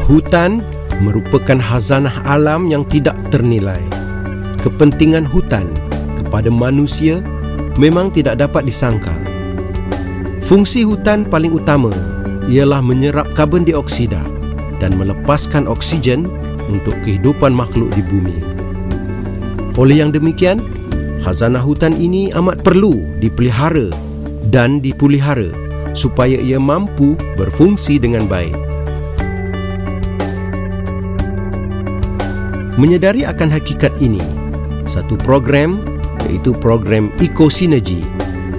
Hutan merupakan khazanah alam yang tidak ternilai. Kepentingan hutan kepada manusia memang tidak dapat disangkal. Fungsi hutan paling utama ialah menyerap karbon dioksida dan melepaskan oksigen untuk kehidupan makhluk di bumi. Oleh yang demikian, khazanah hutan ini amat perlu dipelihara dan dipulihara supaya ia mampu berfungsi dengan baik. Menyedari akan hakikat ini, satu program iaitu program Ekosinergi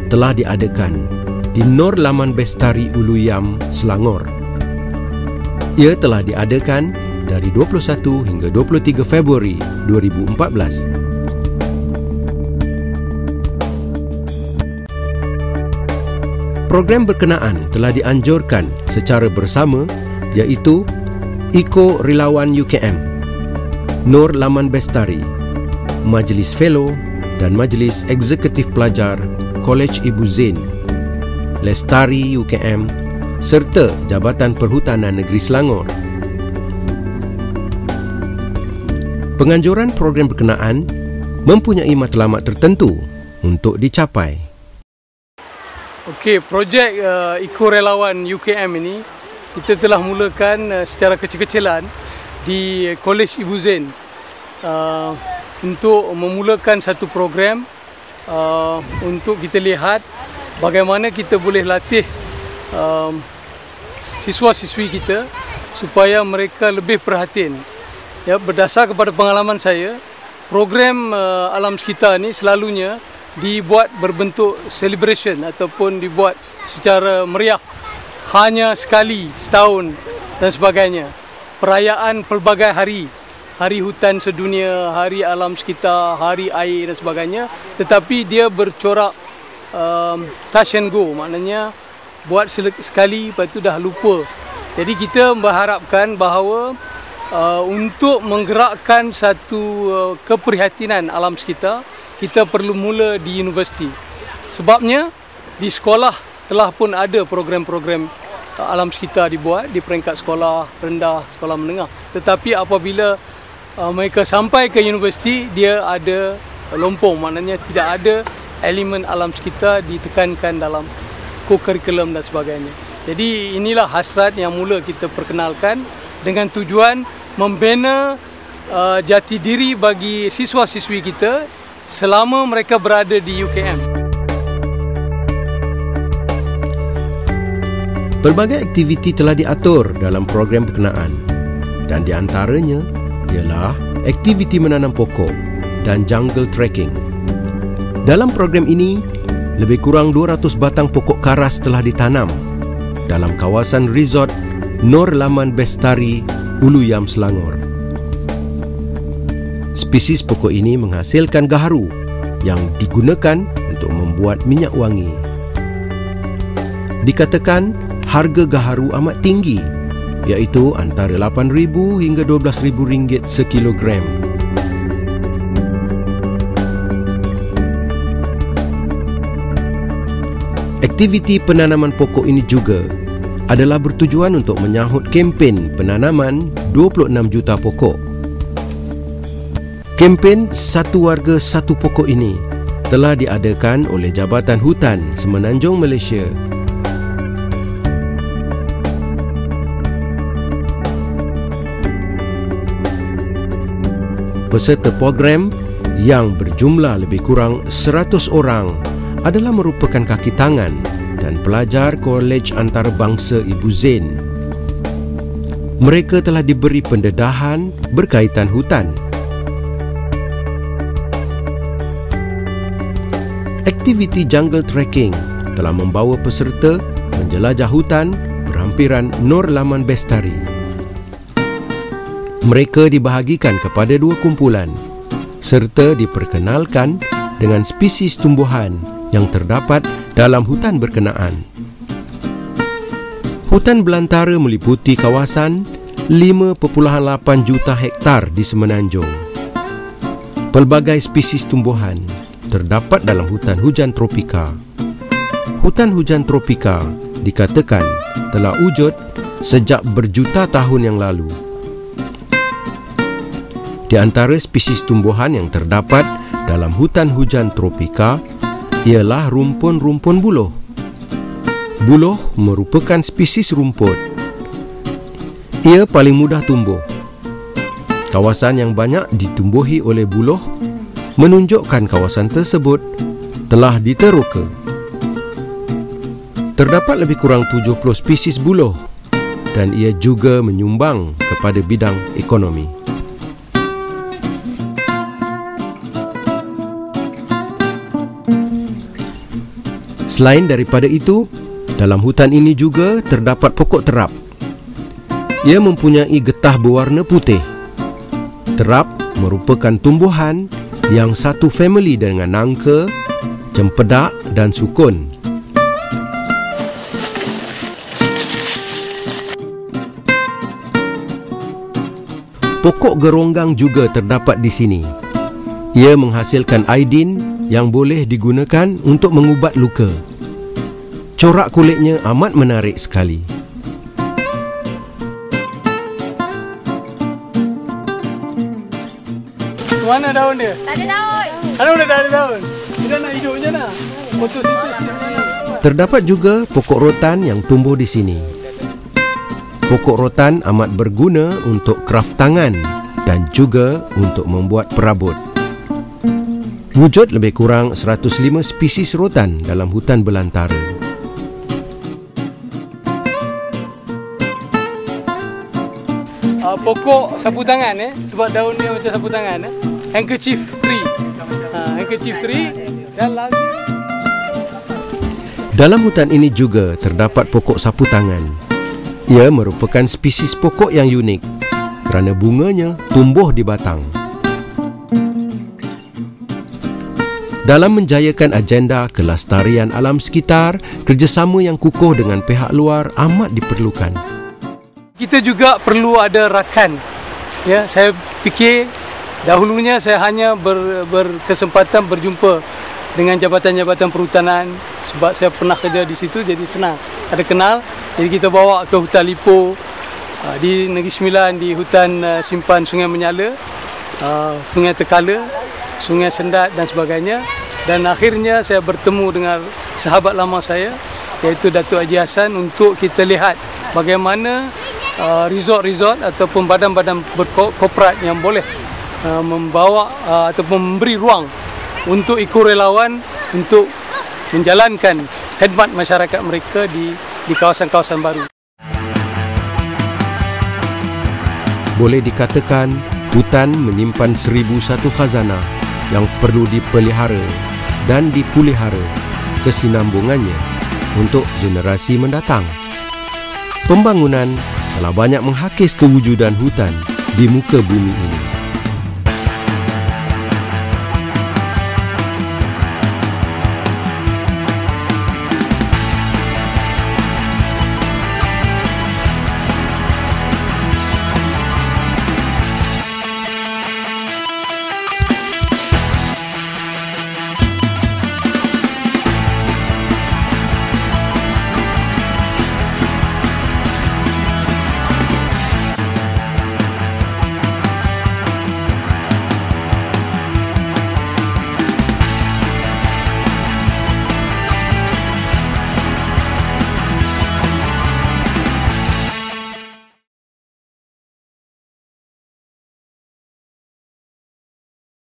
telah diadakan di Nur Laman Bestari Ulu Yam, Selangor. Ia telah diadakan dari 21 hingga 23 Februari 2014. Program berkenaan telah dianjurkan secara bersama iaitu Eko Relawan UKM, Nur Laman Bestari, Majlis Fellow dan Majlis Eksekutif Pelajar Kolej Ibu Zain, Lestari UKM serta Jabatan Perhutanan Negeri Selangor. Penganjuran program berkenaan mempunyai matlamat tertentu untuk dicapai. Okey, projek Eko Relawan UKM ini kita telah mulakan secara kecil-kecilan di Kolej Ibu Zain untuk memulakan satu program untuk kita lihat bagaimana kita boleh latih siswa-siswi kita supaya mereka lebih perhatian. Ya, berdasar kepada pengalaman saya, program alam sekitar ni selalunya dibuat berbentuk celebration ataupun dibuat secara meriah hanya sekali setahun dan sebagainya. Perayaan pelbagai hari, hari hutan sedunia, hari alam sekitar, hari air dan sebagainya, tetapi dia bercorak touch and go, maknanya buat sekali lepas tu dah lupa. Jadi kita berharapkan bahawa untuk menggerakkan satu keprihatinan alam sekitar, kita perlu mula di universiti. Sebabnya di sekolah telah pun ada program-program alam sekitar dibuat di peringkat sekolah rendah, sekolah menengah. Tetapi apabila mereka sampai ke universiti, dia ada lompong, maknanya tidak ada elemen alam sekitar ditekankan dalam co-curriculum dan sebagainya. Jadi inilah hasrat yang mula kita perkenalkan dengan tujuan membina jati diri bagi siswa-siswi kita selama mereka berada di UKM. Pelbagai aktiviti telah diatur dalam program berkenaan dan di antaranya ialah aktiviti menanam pokok dan jungle trekking. Dalam program ini, lebih kurang 200 batang pokok karas telah ditanam dalam kawasan resort Nur Laman Bestari, Ulu Yam, Selangor. Spesies pokok ini menghasilkan gaharu yang digunakan untuk membuat minyak wangi. Dikatakan harga gaharu amat tinggi, iaitu antara RM8,000 hingga RM12,000 sekilogram. Aktiviti penanaman pokok ini juga adalah bertujuan untuk menyahut kempen penanaman 26 juta pokok. Kempen Satu Warga Satu Pokok ini telah diadakan oleh Jabatan Hutan Semenanjung Malaysia. Peserta program yang berjumlah lebih kurang 100 orang adalah merupakan kaki tangan dan pelajar Kolej Antarabangsa Ibu Zain. Mereka telah diberi pendedahan berkaitan hutan. Aktiviti jungle trekking telah membawa peserta menjelajah hutan berhampiran Nur Laman Bestari. Mereka dibahagikan kepada dua kumpulan serta diperkenalkan dengan spesies tumbuhan yang terdapat dalam hutan berkenaan. Hutan belantara meliputi kawasan 5.8 juta hektar di Semenanjung. Pelbagai spesies tumbuhan terdapat dalam hutan hujan tropika. Hutan hujan tropika dikatakan telah wujud sejak berjuta tahun yang lalu. Di antara spesies tumbuhan yang terdapat dalam hutan hujan tropika ialah rumpun-rumpun buluh. Buluh merupakan spesies rumput. Ia paling mudah tumbuh. Kawasan yang banyak ditumbuhi oleh buluh menunjukkan kawasan tersebut telah diteroka. Terdapat lebih kurang 70 spesies buluh dan ia juga menyumbang kepada bidang ekonomi. Selain daripada itu, dalam hutan ini juga terdapat pokok terap. Ia mempunyai getah berwarna putih. Terap merupakan tumbuhan yang satu famili dengan nangka, cempedak dan sukun. Pokok geronggang juga terdapat di sini. Ia menghasilkan aidin yang boleh digunakan untuk mengubat luka. Corak kulitnya amat menarik sekali. Mana daun dia? Tak ada daun. Ada boleh tak ada daun? Kita nak hidup je nak. Fotosintesis di mana? Terdapat juga pokok rotan yang tumbuh di sini. Pokok rotan amat berguna untuk kraftangan dan juga untuk membuat perabot. Wujud lebih kurang 105 spesies rotan dalam hutan belantara. Pokok sapu tangan sebab daun dia macam sapu tangan handkerchief tree. Handkerchief tree dan lagi. Dalam hutan ini juga terdapat pokok sapu tangan. Ia merupakan spesies pokok yang unik kerana bunganya tumbuh di batang. Dalam menjayakan agenda kelestarian alam sekitar, kerjasama yang kukuh dengan pihak luar amat diperlukan. Kita juga perlu ada rakan. Ya, saya fikir dahulunya saya hanya berkesempatan berjumpa dengan jabatan-jabatan perhutanan sebab saya pernah kerja di situ, jadi senang ada kenal. Jadi kita bawa ke hutan Lipo, di Negeri Sembilan, di hutan simpan Sungai Menyala, Sungai Tekala, Sungai Sendat dan sebagainya. Dan akhirnya saya bertemu dengan sahabat lama saya iaitu Datuk Haji Hassan untuk kita lihat bagaimana resort-resort ataupun badan-badan berkorporat yang boleh membawa ataupun memberi ruang untuk ekorelawan untuk menjalankan khidmat masyarakat mereka di kawasan-kawasan baru. Boleh dikatakan hutan menyimpan 1001 khazanah yang perlu dipelihara dan dipulihara kesinambungannya untuk generasi mendatang. Pembangunan telah banyak menghakis kewujudan hutan di muka bumi ini.